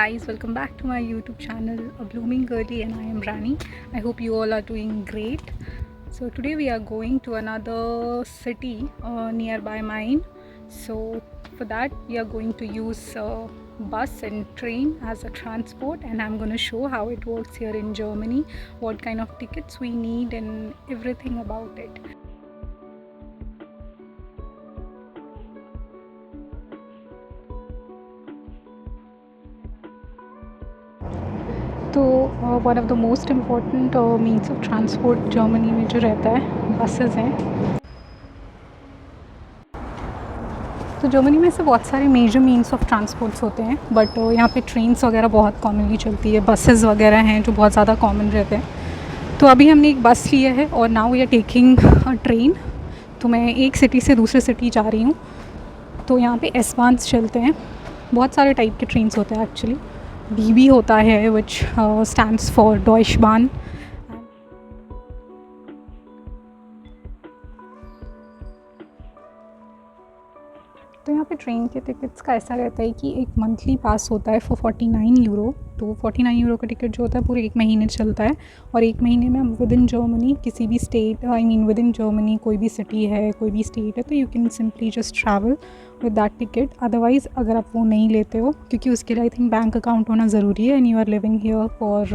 guys, welcome back to my YouTube channel, A Blooming Girly, and I am Rani. I hope you all are doing great. So today we are going to another city nearby mine. So for that we are going to use bus and train as a transport, and I'm going to show how it works here in Germany, what kind of tickets we need and everything about it. तो one of the most important means of transport Germany में जो रहता है buses हैं। तो Germany में से बहुत सारे मेजर मीन्स ऑफ ट्रांसपोर्ट्स होते हैं, बट यहाँ पे ट्रेन्स वगैरह बहुत कॉमनली चलती है, बसेस वगैरह हैं जो बहुत ज़्यादा कॉमन रहते हैं। तो अभी हमने एक बस लिया है और now we are taking a train. तो मैं एक सिटी से दूसरे सिटी जा रही हूँ। तो यहाँ पे एस-बान्स चलते हैं, बहुत सारे टाइप के ट्रेन्स होते हैं एक्चुअली। DB होता है विच स्टैंड्स फॉर डॉइश बान। तो यहाँ पे ट्रेन के टिकट्स का ऐसा रहता है कि एक मंथली पास होता है फॉर 49 यूरो। तो 49 यूरो का टिकट जो होता है पूरे एक महीने चलता है, और एक महीने में हम विद इन जर्मनी किसी भी स्टेट, विद इन जर्मनी कोई भी सिटी है, कोई भी स्टेट है, तो you can simply just travel with that ticket. Otherwise अगर आप वो नहीं लेते हो, क्योंकि उसके लिए आई थिंक बैंक अकाउंट होना ज़रूरी है, and you are living here for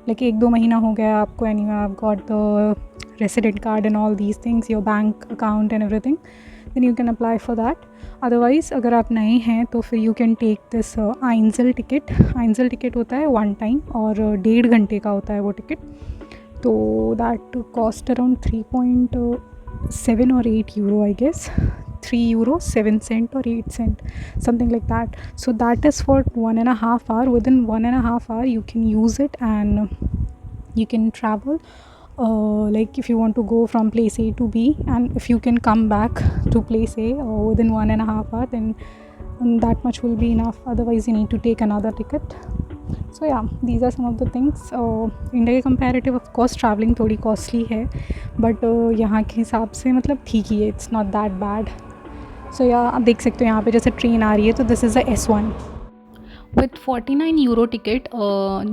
like 1-2 महीना हो गया आपको, and you have got the resident card and all these things, your bank account and everything, then you can apply for that. Otherwise अगर आप नए हैं तो फिर you can take this angel ticket. Angel ticket होता है 1 time और 1.5 घंटे का होता है वो टिकट। तो दैट कॉस्ट अराउंड 3.7 और 8 euro I guess, 3 euro 7 cent or 8 cent, something like that. So that is for 1.5 hour. Within 1.5 hour you can use it and you can travel. Like if you want to go from place A to B, and if you can come back to place A within 1.5 hour, then that much will be enough. Otherwise you need to take another ticket. So yeah, these are some of the things. India के comparative of course travelling थोड़ी costly है, but यहाँ के हिसाब से मतलब ठीक ही है, इट्स नॉट दैट बैड। सो या आप देख सकते हो यहाँ पे जैसे ट्रेन आ रही है, तो this is a S1 with 49 euro ticket.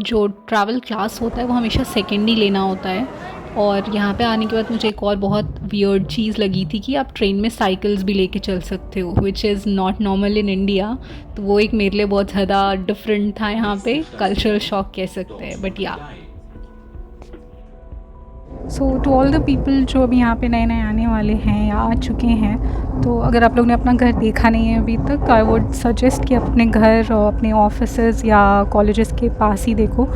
जो ट्रैवल क्लास होता है वो हमेशा सेकेंड ही लेना होता है। और यहाँ पे आने के बाद मुझे एक और बहुत वियर्ड चीज़ लगी थी कि आप ट्रेन में साइकिल्स भी लेके चल सकते हो, which is not normal in India. तो वो एक मेरे लिए बहुत ज़्यादा डिफरेंट था, यहाँ पे कल्चरल शॉक कह सकते हैं, बट या। सो टू ऑल द पीपल जो अभी यहाँ पे नए नए आने वाले हैं या आ चुके हैं, तो अगर आप लोग ने अपना घर देखा नहीं है अभी तक, तो आई वुड सजेस्ट कि अपने घर और अपने ऑफिसेज़ या कॉलेजेस के पास ही देखो।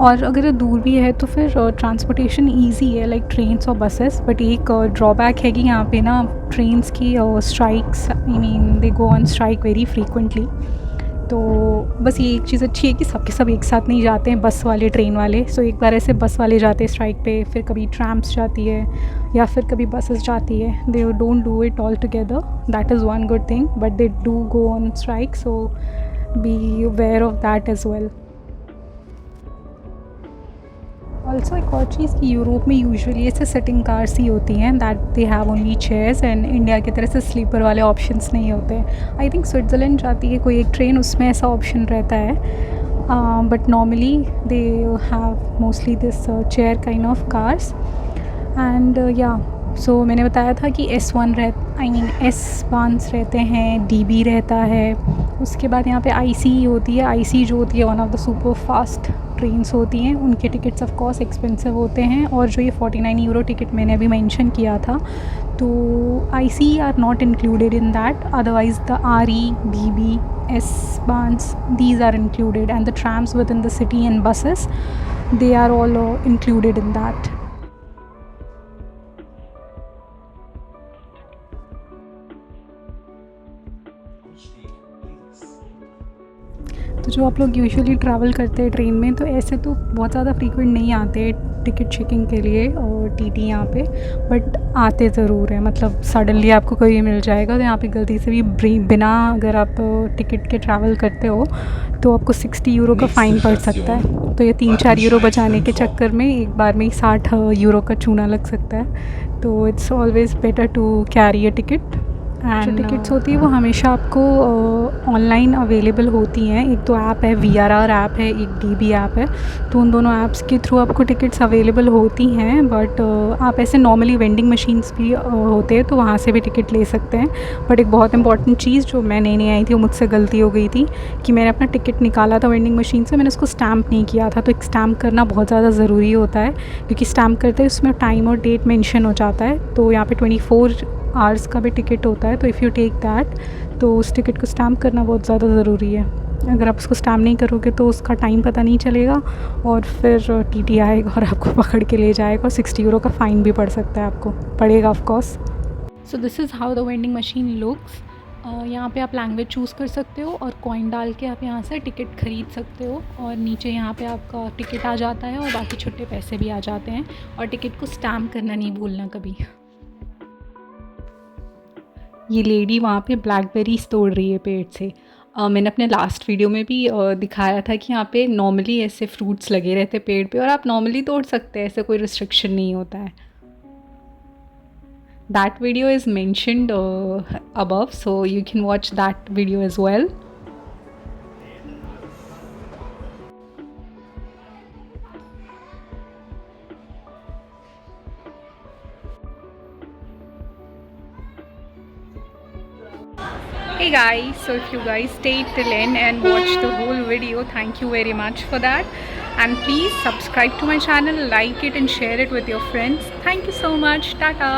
और अगर दूर भी है तो फिर ट्रांसपोर्टेशन इजी है, लाइक ट्रेन्स और बसेस। बट एक ड्रॉबैक है कि यहाँ पे ना ट्रेन्स की strikes, they go on strike very frequently. तो बस ये एक चीज़ अच्छी है कि सबके सब एक साथ नहीं जाते हैं, बस वाले ट्रेन वाले। सो एक बार ऐसे बस वाले जाते हैं स्ट्राइक पे, फिर कभी ट्रैम्स जाती है या फिर कभी बसेस जाती है। They don't do it all together, that is one good thing, but they do go on strike, so be aware of that as well. Also एक और चीज़ कि यूरोप में यूजुअली ऐसे सिटिंग कार्स ही होती हैं, that they have only chairs, and India की तरह से स्लीपर वाले ऑप्शंस नहीं होते। आई थिंक स्विट्ज़रलैंड जाती है कोई एक ट्रेन, उसमें ऐसा ऑप्शन रहता है, but normally they have mostly this chair kind of cars. And या सो मैंने बताया था कि S1 S-बान्स रहते हैं, DB रहता है। उसके बाद यहाँ पे IC होती है। IC जो होती है one of the super fast trains होती हैं, उनके टिकट्स ऑफ कोर्स एक्सपेंसिव होते हैं। और जो ये 49 यूरो टिकट मैंने अभी मेंशन किया था, तो IC are not included in that. Otherwise the RE, DB, S-बान्स, these are included, and the trams within the city and buses, they are all included in that. तो जो आप लोग यूजुअली ट्रैवल करते हैं ट्रेन में, तो ऐसे तो बहुत ज़्यादा फ्रीक्वेंट नहीं आते टिकट चेकिंग के लिए और TT यहाँ पे, बट आते ज़रूर हैं। मतलब सडनली आपको कोई मिल जाएगा, तो यहाँ पे गलती से भी बिना अगर आप टिकट के ट्रैवल करते हो तो आपको 60 यूरो का फ़ाइन पड़ सकता है। तो ये 3-4 यूरो बचाने के चक्कर में एक बार में ही 60 यूरो का चूना लग सकता है। तो it's always better to carry a ticket जो टिकट्स होती है वो हमेशा आपको ऑनलाइन अवेलेबल होती हैं। एक तो ऐप है VRR ऐप है, एक DB ऐप है, तो उन दोनों ऐप्स के थ्रू आपको टिकट्स अवेलेबल होती हैं। बट आप ऐसे नॉर्मली वेंडिंग मशीन्स भी होते हैं तो वहाँ से भी टिकट ले सकते हैं। बट एक बहुत इंपॉर्टेंट चीज़ जो मैं नई आई थी, वो मुझसे गलती हो गई थी कि मैंने अपना टिकट निकाला था वेंडिंग मशीन से, मैंने उसको स्टैम्प नहीं किया था। तो एक स्टैम्प करना बहुत ज़्यादा ज़रूरी होता है, क्योंकि स्टैम्प करते हैं उसमें टाइम और डेट मेंशन हो जाता है। तो यहाँ पे 24 आवर्स का भी टिकट होता है, तो इफ़ यू टेक दैट, तो उस टिकट को स्टैम्प करना बहुत ज़्यादा ज़रूरी है। अगर आप उसको स्टैम्प नहीं करोगे तो उसका टाइम पता नहीं चलेगा और फिर TT आएगा और आपको पकड़ के ले जाएगा और 60 यूरो का फ़ाइन भी पड़ सकता है, आपको पड़ेगा of course. So this is how the vending machine looks. यहाँ पे आप लैंग्वेज चूज़ कर सकते हो और कॉइन डाल के आप यहाँ से टिकट ख़रीद सकते हो, और नीचे यहाँ पे आपका टिकट आ जाता है और बाकी छुट्टे पैसे भी आ जाते हैं। और टिकट को स्टैम्प करना नहीं भूलना कभी। ये लेडी वहाँ पे ब्लैकबेरीज तोड़ रही है पेड़ से। मैंने अपने लास्ट वीडियो में भी दिखाया था कि यहाँ पे नॉर्मली ऐसे फ्रूट्स लगे रहते पेड़ पे और आप नॉर्मली तोड़ सकते हैं, ऐसे कोई रिस्ट्रिक्शन नहीं होता है। That video is mentioned above, so you can watch that video as well. Hey guys, so if you guys stayed till end and watched the whole video, thank you very much for that. And please subscribe to my channel, like it and share it with your friends. Thank you so much. Tata.